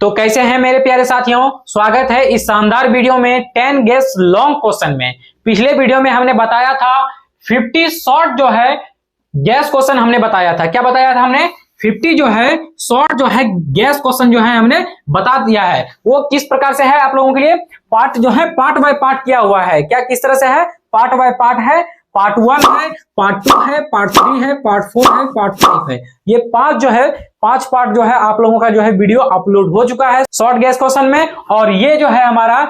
तो कैसे हैं मेरे प्यारे साथियों, स्वागत है इस शानदार वीडियो में 10 गेस लॉन्ग क्वेश्चन में। पिछले वीडियो में हमने बताया था 50 शॉर्ट जो है गैस क्वेश्चन हमने बताया था। क्या बताया था हमने? 50 जो है शॉर्ट जो है गैस क्वेश्चन जो है हमने बता दिया है। वो किस प्रकार से है आप लोगों के लिए पार्ट जो है पार्ट बाय पार्ट किया हुआ है। क्या किस तरह से है? पार्ट बाय पार्ट है। पार्ट 1 है, पार्ट 2 है, पार्ट 3 है, पार्ट 4 है, पार्ट 5 है। ये पांच पार्ट जो है आप लोगों का जो है वीडियो अपलोड हो चुका है शॉर्ट गैस क्वेश्चन में, और ये जो है हमारा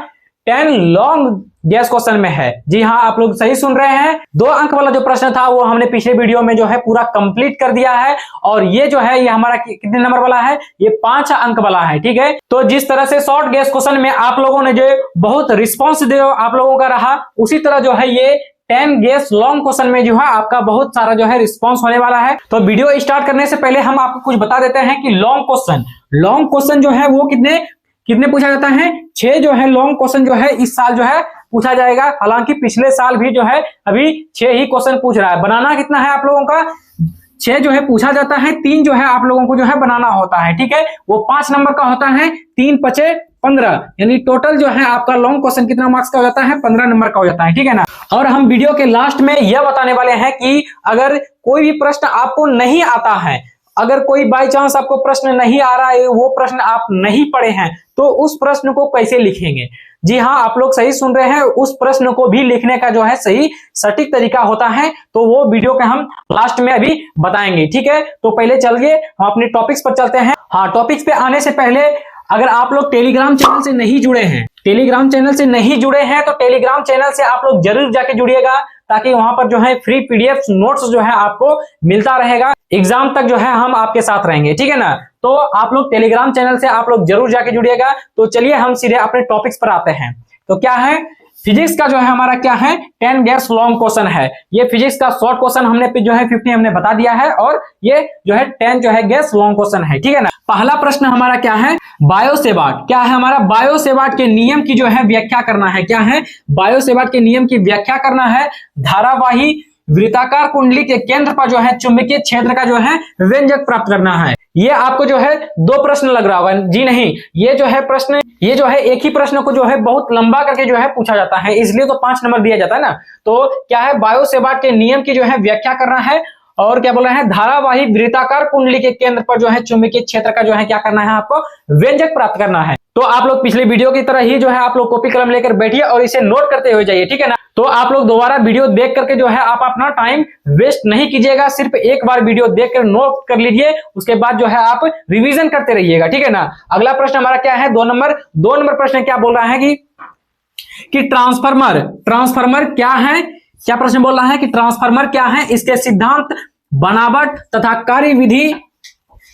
10 लॉन्ग गैस क्वेश्चन में है। जी हाँ, आप लोग सही सुन रहे हैं। 2 अंक वाला जो प्रश्न था वो हमने पिछले वीडियो में जो है पूरा कंप्लीट कर दिया है, और ये जो है ये हमारा कितने नंबर वाला है? ये 5 अंक वाला है। ठीक है, तो जिस तरह से शॉर्ट गैस क्वेश्चन में आप लोगों ने जो बहुत रिस्पॉन्स जो आप लोगों का रहा, उसी तरह जो है ये 10 गेस लॉन्ग क्वेश्चन में जो है आपका बहुत सारा जो है रिस्पांस होने वाला है। तो वीडियो स्टार्ट करने से पहले हम आपको कुछ बता देते हैं कि लॉन्ग क्वेश्चन जो है वो कितने पूछा जाता है? 6 जो है लॉन्ग क्वेश्चन जो है इस साल जो है पूछा जाएगा। हालांकि पिछले साल भी जो है अभी 6 ही क्वेश्चन पूछ रहा है। बनाना कितना है आप लोगों का? 6 जो है पूछा जाता है, 3 जो है आप लोगों को जो है बनाना होता है। ठीक है, वो 5 नंबर का होता है, 3 पचे 15, यानी टोटल जो है आपका लॉन्ग क्वेश्चन कितना मार्क्स का हो जाता है? 15 नंबर का हो जाता है। ठीक है ना। और हम वीडियो के लास्ट में यह बताने वाले हैं कि अगर कोई भी प्रश्न आपको नहीं आता है, अगर कोई बाय चांस आपको प्रश्न नहीं आ रहा है, वो प्रश्न आप नहीं पढ़े हैं, तो उस प्रश्न को कैसे लिखेंगे? जी हाँ, आप लोग सही सुन रहे हैं, उस प्रश्न को भी लिखने का जो है सही सटीक तरीका होता है। तो वो वीडियो के हम लास्ट में अभी बताएंगे। ठीक है, तो पहले चलिए हम अपने टॉपिक्स पर चलते हैं। हाँ, टॉपिक्स पे आने से पहले अगर आप लोग टेलीग्राम चैनल से नहीं जुड़े हैं, तो टेलीग्राम चैनल से आप लोग जरूर जाके जुड़िएगा, ताकि वहां पर जो है फ्री पीडीएफ नोट्स जो है आपको मिलता रहेगा। एग्जाम तक जो है हम आपके साथ रहेंगे। ठीक है ना। तो आप लोग टेलीग्राम चैनल से आप लोग जरूर जाके जुड़िएगा। तो चलिए हम सीधे अपने टॉपिक्स पर आते हैं। तो क्या है? फिजिक्स का जो है हमारा क्या है? 10 गैस लॉन्ग क्वेश्चन है। ये फिजिक्स का शॉर्ट क्वेश्चन हमने जो है 50 हमने बता दिया है, और ये जो है 10 जो है गैस लॉन्ग क्वेश्चन है। ठीक है ना। पहला प्रश्न हमारा क्या है? बायो-सेवार्ट। क्या है हमारा? बायो-सेवार्ट के नियम की जो है व्याख्या करना है। क्या है? बायो-सेवार्ट के नियम की व्याख्या करना है। धारावाही वृत्ताकार कुंडली के केंद्र पर जो है चुंबकीय क्षेत्र का जो है व्यंजक प्राप्त करना है। ये आपको जो है 2 प्रश्न लग रहा होगा। जी नहीं, ये जो है एक ही प्रश्न को जो है बहुत लंबा करके जो है पूछा जाता है, इसलिए तो 5 नंबर दिया जाता है ना। तो क्या है? बायो-सेवार्ट के नियम की जो है व्याख्या करना है, और क्या बोल रहे हैं? धारावाही वृत्ताकार कुंडली के केंद्र पर जो है चुंबकीय क्षेत्र का जो है क्या करना है? आपको व्यंजक प्राप्त करना है। तो आप लोग पिछले वीडियो की तरह ही जो है आप लोग कॉपी कलम लेकर बैठिए और इसे नोट करते हुए जाइए। ठीक है ना। तो आप लोग दोबारा वीडियो देख करके जो है आप अपना टाइम वेस्ट नहीं कीजिएगा, सिर्फ एक बार वीडियो देख कर नोट कर लीजिए, उसके बाद जो है आप रिवीजन करते रहिएगा। ठीक है ना। अगला प्रश्न हमारा क्या है? 2 नंबर प्रश्न क्या बोल रहा है कि ट्रांसफार्मर क्या है? क्या प्रश्न बोल रहा है कि ट्रांसफार्मर क्या है? इसके सिद्धांत, बनावट तथा कार्यविधि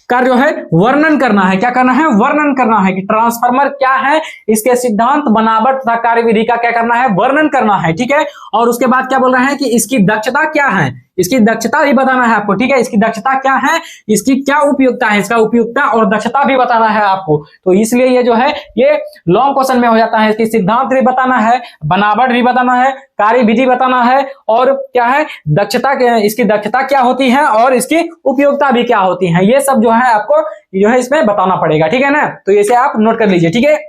का जो है वर्णन करना है। क्या करना है? वर्णन करना है कि ट्रांसफार्मर क्या है, इसके सिद्धांत, बनावट तथा कार्यविधि का क्या करना है? वर्णन करना है। ठीक है, और उसके बाद क्या बोल रहा है कि इसकी दक्षता क्या है? इसकी दक्षता भी बताना है आपको। ठीक है, इसकी दक्षता क्या है, इसकी क्या उपयोगिता है, इसका उपयोगिता और दक्षता भी बताना है आपको। तो इसलिए ये जो है ये लॉन्ग क्वेश्चन में हो जाता है। इसकी सिद्धांत भी बताना है, बनावट भी बताना है, कार्यविधि बताना है, और क्या है? दक्षता, इसकी दक्षता क्या होती है और इसकी उपयोगिता भी क्या होती है, ये सब जो है आपको जो है इसमें बताना पड़ेगा। ठीक है ना। तो इसे आप नोट कर लीजिए। ठीक है,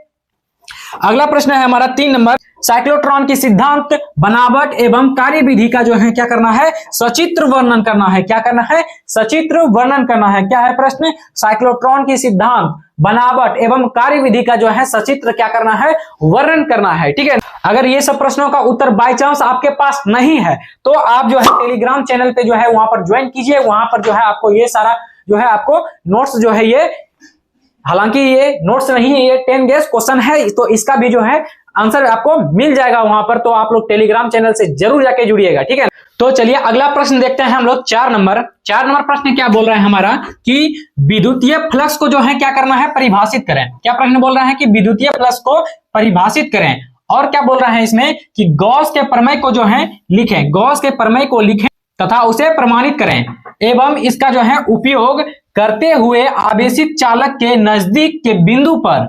अगला प्रश्न है हमारा 3 नंबर। साइक्लोट्रॉन की सिद्धांत, बनावट एवं कार्यविधि का जो है क्या करना है? सचित्र वर्णन करना है। क्या करना है? सचित्र वर्णन करना है। क्या है प्रश्न? साइक्लोट्रॉन की सिद्धांत, बनावट एवं कार्यविधि का जो है सचित्र क्या करना है? वर्णन करना है। ठीक है, अगर ये सब प्रश्नों का उत्तर बाय चांस आपके पास नहीं है, तो आप जो है टेलीग्राम चैनल पे जो है वहां पर ज्वाइन कीजिए। वहां पर जो है आपको ये सारा जो है आपको नोट्स जो है ये, हालांकि ये नोट्स नहीं है, ये 10 गेस क्वेश्चन है, तो इसका भी जो है आंसर आपको मिल जाएगा वहां पर। तो आप लोग टेलीग्राम चैनल से जरूर जाके जुड़िएगा। ठीक है, तो चलिए अगला प्रश्न देखते हैं हम लोग। 4 नंबर प्रश्न क्या बोल रहा है हमारा कि विद्युतीय फ्लक्स को जो है क्या करना है? परिभाषित करें। क्या प्रश्न बोल रहा है कि विद्युतीय फ्लक्स को परिभाषित करें, और क्या बोल रहा है इसमें कि गॉस के प्रमेय को जो है लिखें, गॉस के प्रमेय को लिखें तथा उसे प्रमाणित करें, एवं इसका जो है उपयोग करते हुए आवेशित चालक के नजदीक के बिंदु पर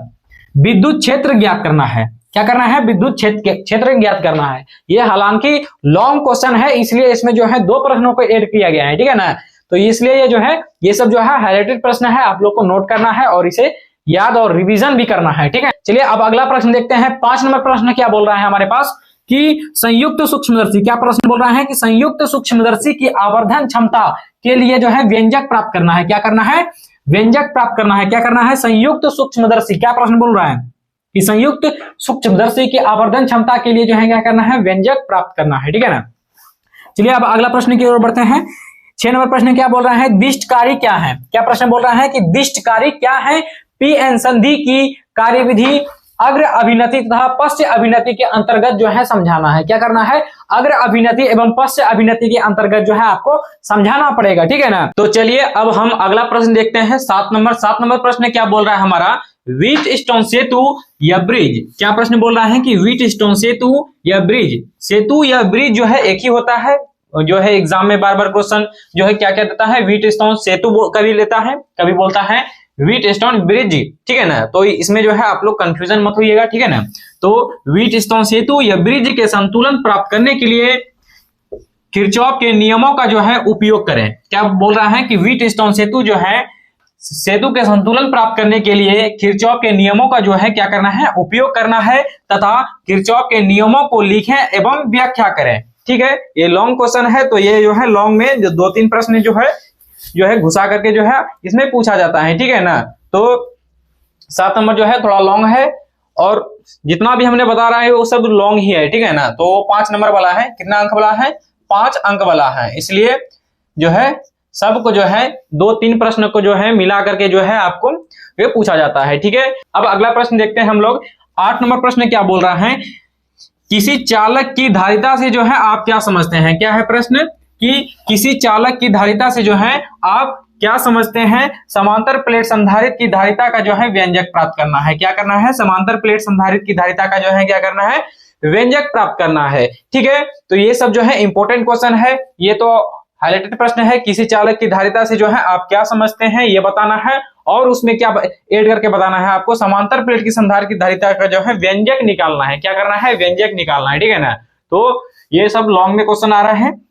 विद्युत क्षेत्र ज्ञात करना है। क्या करना है? विद्युत क्षेत्र ज्ञात करना है। ये हालांकि लॉन्ग क्वेश्चन है, इसलिए इसमें जो है 2 प्रश्नों को ऐड किया गया है। ठीक है ना। तो इसलिए ये जो है ये सब जो है हाइलाइटेड प्रश्न है, आप लोग को नोट करना है और इसे याद और रिवीजन भी करना है, ठीक है। चलिए अब अगला प्रश्न देखते हैं। 5 नंबर प्रश्न क्या बोल रहा है हमारे पास कि संयुक्त सूक्ष्मदर्शी, क्या प्रश्न बोल रहा है कि संयुक्त सूक्ष्मदर्शी की आवर्धन क्षमता के लिए जो है व्यंजक प्राप्त करना है। क्या करना है? व्यंजक प्राप्त करना है। क्या करना है? संयुक्त सूक्ष्मदर्शी, क्या प्रश्न बोल रहा है कि संयुक्त सूक्ष्मदर्शी की आवर्धन क्षमता के लिए जो है क्या करना है? व्यंजक प्राप्त करना है, ठीक है ना। चलिए अब अगला प्रश्न की ओर बढ़ते हैं। 6 नंबर प्रश्न क्या बोल रहा है? दिष्टकारी क्या है? क्या प्रश्न बोल रहा है कि दिष्टकारी क्या है? पीएन संधि की कार्यविधि अग्र अभिनति तथा पश्च अभिनति के अंतर्गत जो है समझाना है। क्या करना है? अग्र अभिनति एवं पश्च अभिनति के अंतर्गत जो है आपको समझाना पड़ेगा, ठीक है ना। तो चलिए अब हम अगला प्रश्न देखते हैं। 7 नंबर प्रश्न क्या बोल रहा है हमारा? व्हीट स्टोन सेतु या ब्रिज। क्या प्रश्न बोल रहा है कि व्हीट स्टोन सेतु या ब्रिज। सेतु या ब्रिज जो है एक ही होता है, जो है एग्जाम में बार बार क्वेश्चन जो है क्या क्या देता है? व्हीट स्टोन सेतु कभी लेता है, कभी बोलता है व्हीट स्टोन ब्रिज, ठीक है ना। तो इसमें जो है आप लोग कंफ्यूजन मत होइएगा, ठीक है ना। तो व्हीट स्टोन सेतु या ब्रिज के संतुलन प्राप्त करने के लिए किरचॉफ के नियमों का जो है उपयोग करें। क्या बोल रहा है कि व्हीट स्टोन सेतु जो है, सेतु के संतुलन प्राप्त करने के लिए किरचॉफ के नियमों का जो है क्या करना है? उपयोग करना है तथा किरचॉफ के नियमों को लिखें एवं व्याख्या करें, ठीक है। ये लॉन्ग क्वेश्चन है, तो ये जो है लॉन्ग में जो 2-3 प्रश्न जो है घुसा करके जो है इसमें पूछा जाता है, ठीक है ना। तो 7 नंबर जो है थोड़ा लॉन्ग है और जितना भी हमने बता रहा है वो सब लॉन्ग ही है, ठीक है ना। तो 5 नंबर वाला है, कितना अंक वाला है? 5 अंक वाला है, इसलिए जो है सबको जो है 2-3 प्रश्न को जो है मिला करके जो है आपको ये पूछा जाता है, ठीक है। अब अगला प्रश्न देखते हैं हम लोग। 8 नंबर प्रश्न क्या बोल रहा है? किसी चालक की धारिता से जो है आप क्या समझते हैं? क्या है प्रश्न कि किसी चालक की धारिता से जो है आप क्या समझते हैं? समांतर प्लेट संधारित्र की धारिता का जो है व्यंजक प्राप्त करना है। क्या करना है? समांतर प्लेट संधारित्र की धारिता का जो है क्या करना है? व्यंजक प्राप्त करना है, ठीक है। तो ये सब जो है इंपॉर्टेंट क्वेश्चन है, ये तो हाईलाइटेड प्रश्न है। किसी चालक की धारिता से जो है आप क्या समझते हैं ये बताना है और उसमें क्या ऐड करके बताना है आपको? समांतर प्लेट की संधारित्र की धारिता का जो है व्यंजक निकालना है। क्या करना है? व्यंजक निकालना है, ठीक है ना। तो ये सब लॉन्ग में क्वेश्चन आ रहा है।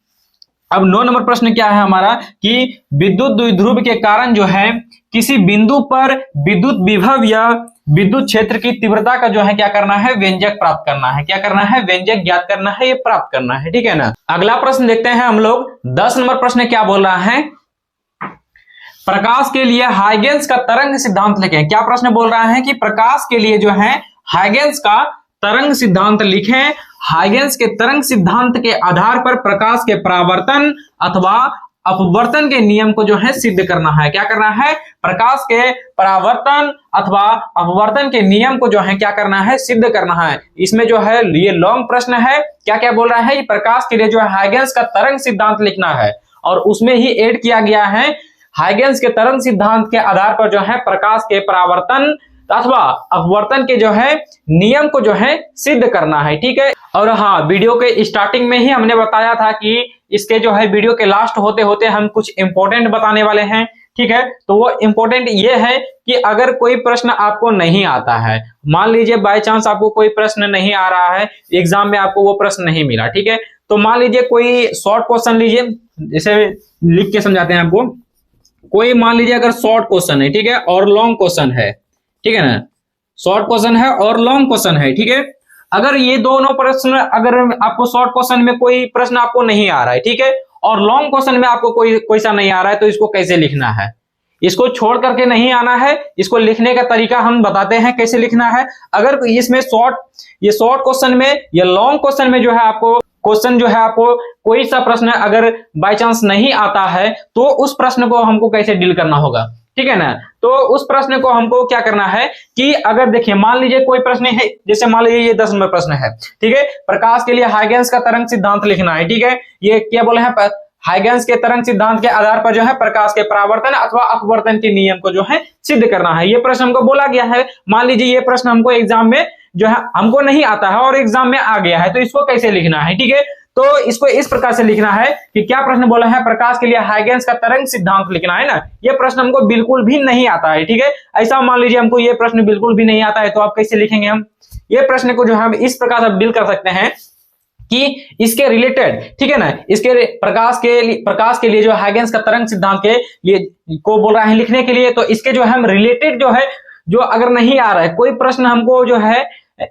अब 9 नंबर प्रश्न क्या है हमारा कि विद्युत द्विध्रुव के कारण जो है किसी बिंदु पर विद्युत विभव या विद्युत क्षेत्र की तीव्रता का जो है क्या करना है? व्यंजक प्राप्त करना है। क्या करना है? व्यंजक ज्ञात करना है, ये प्राप्त करना है, ठीक है ना। अगला प्रश्न देखते हैं हम लोग। 10 नंबर प्रश्न क्या बोल रहा है? प्रकाश के लिए हाइगेंस का तरंग सिद्धांत लिखें। क्या प्रश्न बोल रहा है कि प्रकाश के लिए जो है हाइगेंस का तरंग सिद्धांत लिखें। हाइगेंस के तरंग सिद्धांत के आधार पर प्रकाश के परावर्तन अथवा अपवर्तन के नियम को जो है सिद्ध करना है। क्या करना है? प्रकाश के परावर्तन अथवा अपवर्तन के नियम को जो है क्या करना है? सिद्ध करना है। इसमें जो है ये लॉन्ग प्रश्न है। क्या क्या बोल रहा है? ये प्रकाश के लिए जो है हाइगेंस का तरंग सिद्धांत लिखना है और उसमें ही ऐड किया गया है हाइगेंस के तरंग सिद्धांत के आधार पर जो है प्रकाश के परावर्तन अथवा अपवर्तन के जो है नियम को जो है सिद्ध करना है, ठीक है। और हाँ, वीडियो के स्टार्टिंग में ही हमने बताया था कि इसके जो है वीडियो के लास्ट होते होते हम कुछ इंपॉर्टेंट बताने वाले हैं, ठीक है। तो वो इंपॉर्टेंट ये है कि अगर कोई प्रश्न आपको नहीं आता है, मान लीजिए बाय चांस आपको कोई प्रश्न नहीं आ रहा है, एग्जाम में आपको वो प्रश्न नहीं मिला, ठीक है। तो मान लीजिए कोई शॉर्ट क्वेश्चन लीजिए, जैसे लिख के समझाते हैं आपको। कोई मान लीजिए अगर शॉर्ट क्वेश्चन है, ठीक है, और लॉन्ग क्वेश्चन है, ठीक है ना। शॉर्ट क्वेश्चन है और लॉन्ग क्वेश्चन है, ठीक है। अगर ये दोनों प्रश्न, अगर आपको शॉर्ट क्वेश्चन में कोई प्रश्न आपको नहीं आ रहा है, ठीक है, और लॉन्ग क्वेश्चन में आपको कोई सा नहीं आ रहा है, तो इसको कैसे लिखना है? इसको छोड़ करके नहीं आना है, इसको लिखने का तरीका हम बताते हैं कैसे लिखना है। अगर इसमें ये शॉर्ट क्वेश्चन में या लॉन्ग क्वेश्चन में जो है आपको क्वेश्चन जो है आपको कोई सा प्रश्न अगर बाय चांस नहीं आता है, तो उस प्रश्न को हमको कैसे डील करना होगा, ठीक है ना। तो उस प्रश्न को हमको क्या करना है कि अगर देखिए मान लीजिए कोई प्रश्न है, जैसे मान लीजिए ये 10 नंबर प्रश्न है, ठीक है। प्रकाश के लिए हाइगेंस का तरंग सिद्धांत लिखना है, ठीक है। ये क्या बोले हैं? हाइगेंस के तरंग सिद्धांत के आधार पर जो है प्रकाश के परावर्तन अथवा अपवर्तन के नियम को जो है सिद्ध करना है। ये प्रश्न हमको बोला गया है। मान लीजिए ये प्रश्न हमको एग्जाम में जो है हमको नहीं आता है और एग्जाम में आ गया है, तो इसको कैसे लिखना है, ठीक है। तो इसको इस प्रकार से लिखना है कि क्या प्रश्न बोला है? प्रकाश के लिए हाइगेंस का तरंग सिद्धांत लिखना है ना। ये प्रश्न हमको बिल्कुल भी नहीं आता है, ठीक है। ऐसा मान लीजिए हमको ये प्रश्न बिल्कुल भी नहीं आता है, तो आप कैसे लिखेंगे? हम ये प्रश्न को जो हम इस प्रकार से डील कर सकते हैं कि इसके रिलेटेड, ठीक है ना, इसके प्रकाश के लिए जो हाइगेंस का तरंग सिद्धांत के लिए को बोल रहा है लिखने के लिए, तो इसके जो हम रिलेटेड जो है जो अगर नहीं आ रहा है, कोई प्रश्न हमको जो है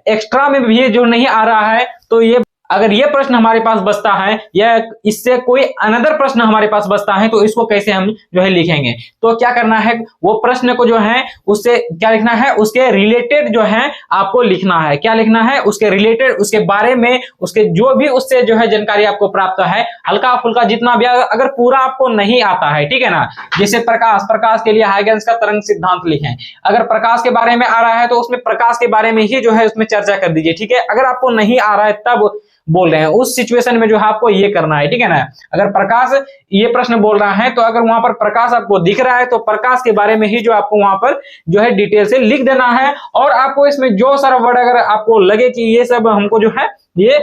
एक्स्ट्रा में भी जो नहीं आ रहा है, तो ये अगर ये प्रश्न हमारे पास बचता है या इससे कोई अनदर प्रश्न हमारे पास बचता है, तो इसको कैसे हम जो है लिखेंगे। तो क्या करना है, वो प्रश्न को जो है उससे क्या लिखना है, उसके रिलेटेड जो है आपको लिखना है। क्या लिखना है, उसके रिलेटेड, उसके बारे में, उसके जो भी उससे जो है जानकारी आपको प्राप्त है, हल्का फुल्का जितना भी, अगर पूरा आपको नहीं आता है, ठीक है ना। जैसे प्रकाश के लिए हाइगेंस का तरंग सिद्धांत लिखें, अगर प्रकाश के बारे में आ रहा है तो उसमें प्रकाश के बारे में ही जो है उसमें चर्चा कर दीजिए, ठीक है। अगर आपको नहीं आ रहा है तब बोल रहे हैं, उस सिचुएशन में जो है आपको ये करना है, ठीक है ना। अगर प्रकाश ये प्रश्न बोल रहा है तो अगर वहां पर प्रकाश आपको दिख रहा है तो प्रकाश के बारे में ही जो आपको वहां पर जो है डिटेल से लिख देना है। और आपको इसमें जो सारा वर्ड अगर आपको लगे कि ये सब हमको जो है ये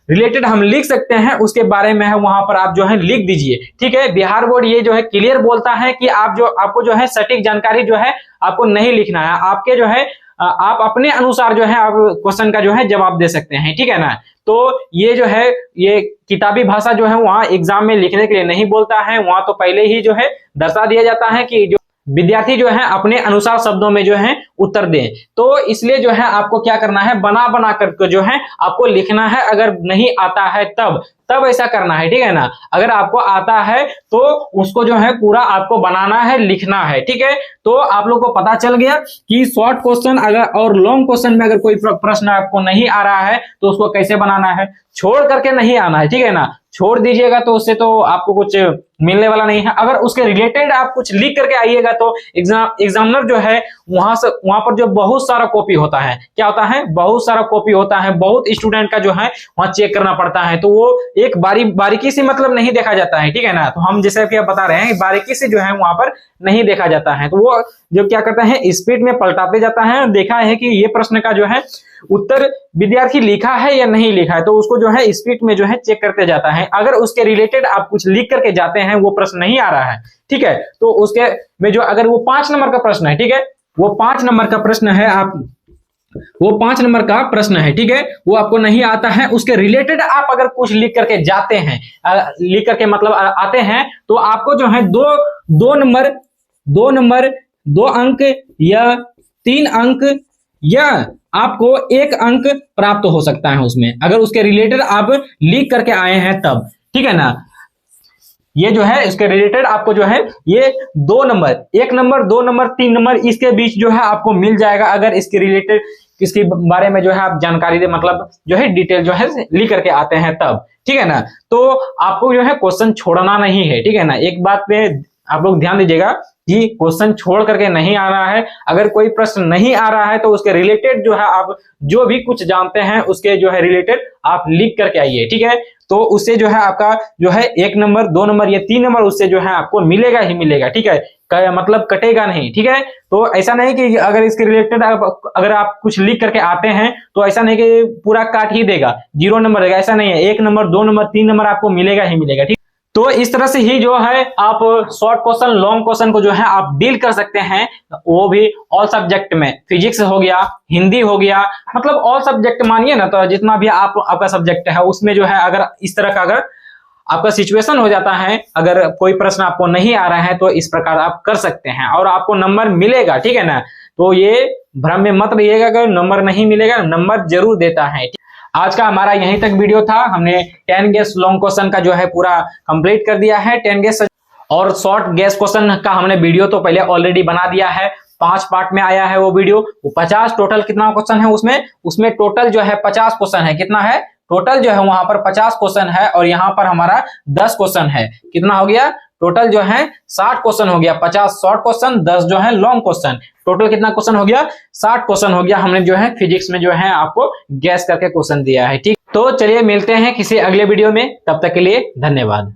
रिलेटेड हम लिख सकते हैं, उसके बारे में है वहां पर आप जो है लिख दीजिए, ठीक है। बिहार बोर्ड ये जो है क्लियर बोलता है कि आपको जो है सटीक जानकारी जो है आपको नहीं लिखना है, आपके जो है आप अपने अनुसार जो है आप क्वेश्चन का जो है जवाब दे सकते हैं, ठीक है ना। तो ये जो है ये किताबी भाषा जो है वहां एग्जाम में लिखने के लिए नहीं बोलता है, वहां तो पहले ही जो है दर्शा दिया जाता है कि जो विद्यार्थी जो है अपने अनुसार शब्दों में जो है उत्तर दें। तो इसलिए जो है आपको क्या करना है, बना करके जो है आपको लिखना है। अगर नहीं आता है तब ऐसा करना है, ठीक है ना। अगर आपको आता है तो उसको जो है पूरा आपको बनाना है, लिखना है, ठीक है। तो आप लोग को पता चल गया कि शॉर्ट क्वेश्चन अगर और लॉन्ग क्वेश्चन में अगर कोई प्रश्न आपको नहीं आ रहा है तो उसको कैसे बनाना है, छोड़ करके नहीं आना है, ठीक है ना। छोड़ दीजिएगा तो उससे तो आपको कुछ मिलने वाला नहीं है। अगर उसके रिलेटेड आप कुछ लिख करके आइएगा तो एग्जामिनर जो है वहां पर जो बहुत सारा कॉपी होता है, क्या होता है, बहुत सारा कॉपी होता है, बहुत स्टूडेंट का जो है वहां चेक करना पड़ता है। तो वो एक बारीकी से मतलब नहीं देखा जाता है, ठीक है ना। तो हम जैसे कि आप बता रहे हैं बारीकी से जो है वहां पर नहीं देखा जाता है। तो वो जो क्या करता है स्पीड में पलटाते जाता है, देखा है कि ये प्रश्न का जो है उत्तर विद्यार्थी लिखा है या नहीं लिखा है, तो उसको जो है स्पीड में जो है चेक करते जाता है। अगर उसके रिलेटेड आप कुछ लिख करके जाते हैं, वो प्रश्न नहीं आ रहा है, ठीक है, तो उसके में जो अगर वो 5 नंबर का प्रश्न है, ठीक है, वो 5 नंबर का प्रश्न है, वो 5 नंबर का प्रश्न है, ठीक है, वो आपको नहीं आता है, उसके रिलेटेड आप अगर कुछ लिख करके जाते हैं, लिख करके मतलब आते हैं, तो आपको जो है दो नंबर 2 अंक या 3 अंक या आपको 1 अंक प्राप्त हो सकता है उसमें, अगर उसके रिलेटेड आप लिख करके आए हैं तब, ठीक है ना। ये जो है इसके रिलेटेड आपको जो है ये 2 नंबर, 1 नंबर, 2 नंबर, 3 नंबर, इसके बीच जो है आपको मिल जाएगा अगर इसके रिलेटेड किसके बारे में जो है आप जानकारी दे, मतलब जो है डिटेल जो है लिख करके आते हैं तब, ठीक है ना। तो आपको जो है क्वेश्चन छोड़ना नहीं है, ठीक है ना। एक बात पे आप लोग ध्यान दीजिएगा कि क्वेश्चन छोड़ करके नहीं आ रहा है। अगर कोई प्रश्न नहीं आ रहा है तो उसके रिलेटेड जो है आप जो भी कुछ जानते हैं उसके जो है रिलेटेड आप लिख करके आइए, ठीक है। तो उससे जो है आपका जो है 1 नंबर, 2 नंबर या 3 नंबर उससे जो है आपको मिलेगा ही मिलेगा, ठीक है, मतलब कटेगा नहीं, ठीक है। तो ऐसा नहीं कि अगर इसके रिलेटेड अगर आप कुछ लिख करके आते हैं तो ऐसा नहीं कि पूरा काट ही देगा, 0 नंबर देगा, ऐसा नहीं है। 1 नंबर, 2 नंबर, 3 नंबर आपको मिलेगा ही मिलेगा, ठीक। तो इस तरह से ही जो है आप शॉर्ट क्वेश्चन, लॉन्ग क्वेश्चन को जो है आप डील कर सकते हैं, वो भी ऑल सब्जेक्ट में। फिजिक्स हो गया, हिंदी हो गया, मतलब ऑल सब्जेक्ट मानिए ना, तो जितना भी आपका सब्जेक्ट है उसमें जो है अगर इस तरह का अगर आपका सिचुएशन हो जाता है, अगर कोई प्रश्न आपको नहीं आ रहा है तो इस प्रकार आप कर सकते हैं और आपको नंबर मिलेगा, ठीक है ना। तो ये भ्रम में मत रहिएगा, अगर नंबर नहीं मिलेगा, नंबर जरूर देता है। आज का हमारा यहीं तक वीडियो था। हमने 10 गेस लॉन्ग क्वेश्चन का जो है पूरा कंप्लीट कर दिया है, 10 गेस और शॉर्ट गेस क्वेश्चन का हमने वीडियो तो पहले ऑलरेडी बना दिया है, 5 पार्ट में आया है वो वीडियो। 50 टोटल कितना क्वेश्चन है उसमें टोटल जो है 50 क्वेश्चन है। कितना है टोटल जो है वहां पर 50 क्वेश्चन है और यहाँ पर हमारा 10 क्वेश्चन है। कितना हो गया टोटल जो है 60 क्वेश्चन हो गया। 50 शॉर्ट क्वेश्चन, 10 जो है लॉन्ग क्वेश्चन। टोटल कितना क्वेश्चन हो गया 60 क्वेश्चन हो गया। हमने जो है फिजिक्स में जो है आपको गैस करके क्वेश्चन दिया है, ठीक। तो चलिए मिलते हैं किसी अगले वीडियो में, तब तक के लिए धन्यवाद।